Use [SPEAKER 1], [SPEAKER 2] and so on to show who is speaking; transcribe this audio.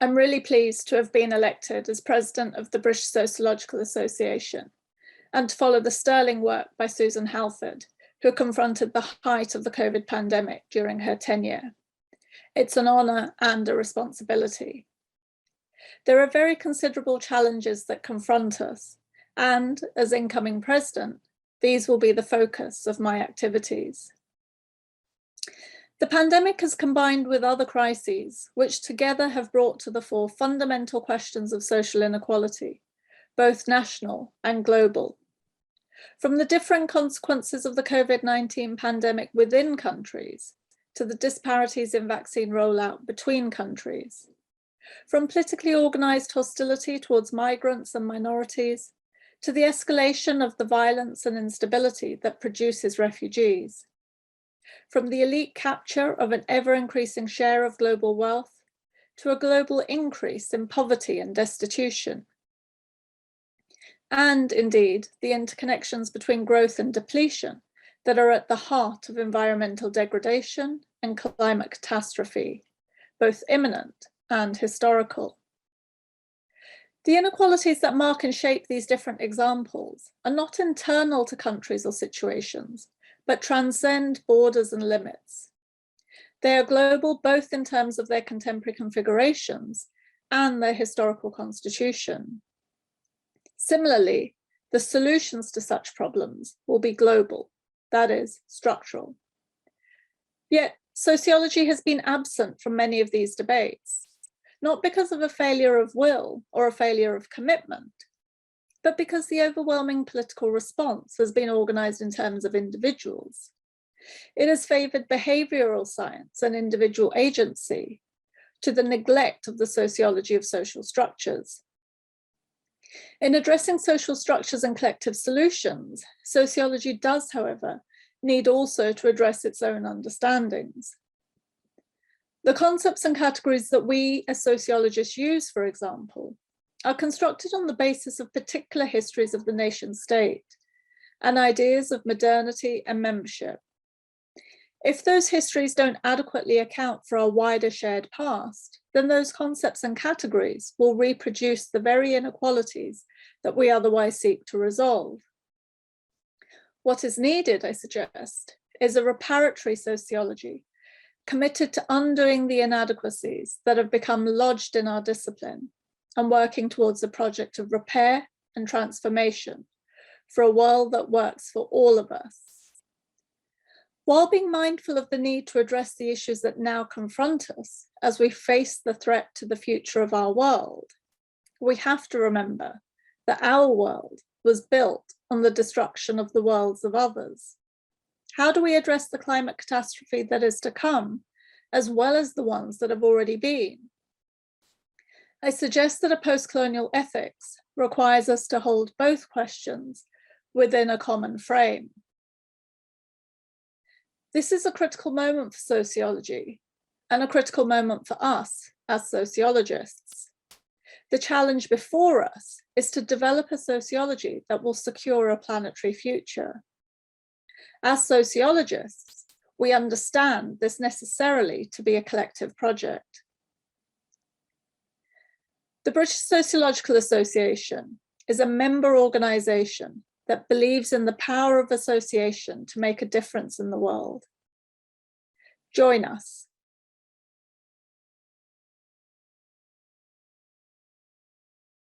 [SPEAKER 1] I'm really pleased to have been elected as President of the British Sociological Association and to follow the sterling work by Susan Halford, who confronted the height of the COVID pandemic during her tenure. It's an honour and a responsibility. There are very considerable challenges that confront us, and as incoming President, these will be the focus of my activities. The pandemic has combined with other crises, which together have brought to the fore fundamental questions of social inequality, both national and global. From the different consequences of the COVID-19 pandemic within countries, to the disparities in vaccine rollout between countries. From politically organised hostility towards migrants and minorities, to the escalation of the violence and instability that produces refugees. From the elite capture of an ever-increasing share of global wealth, to a global increase in poverty and destitution. And indeed, the interconnections between growth and depletion that are at the heart of environmental degradation and climate catastrophe, both imminent and historical. The inequalities that mark and shape these different examples are not internal to countries or situations, but transcend borders and limits. They are global both in terms of their contemporary configurations and their historical constitution. Similarly, the solutions to such problems will be global, that is, structural. Yet, sociology has been absent from many of these debates, not because of a failure of will or a failure of commitment, but because the overwhelming political response has been organised in terms of individuals. It has favoured behavioural science and individual agency to the neglect of the sociology of social structures. In addressing social structures and collective solutions, sociology does, however, need also to address its own understandings. The concepts and categories that we as sociologists use, for example, are constructed on the basis of particular histories of the nation state and ideas of modernity and membership. If those histories don't adequately account for our wider shared past, then those concepts and categories will reproduce the very inequalities that we otherwise seek to resolve. What is needed, I suggest, is a reparatory sociology committed to undoing the inadequacies that have become lodged in our discipline and working towards a project of repair and transformation for a world that works for all of us. While being mindful of the need to address the issues that now confront us as we face the threat to the future of our world, we have to remember that our world was built on the destruction of the worlds of others. How do we address the climate catastrophe that is to come, as well as the ones that have already been? I suggest that a post-colonial ethics requires us to hold both questions within a common frame. This is a critical moment for sociology and a critical moment for us as sociologists. The challenge before us is to develop a sociology that will secure a planetary future. As sociologists, we understand this necessarily to be a collective project. The British Sociological Association is a member organisation that believes in the power of association to make a difference in the world. Join us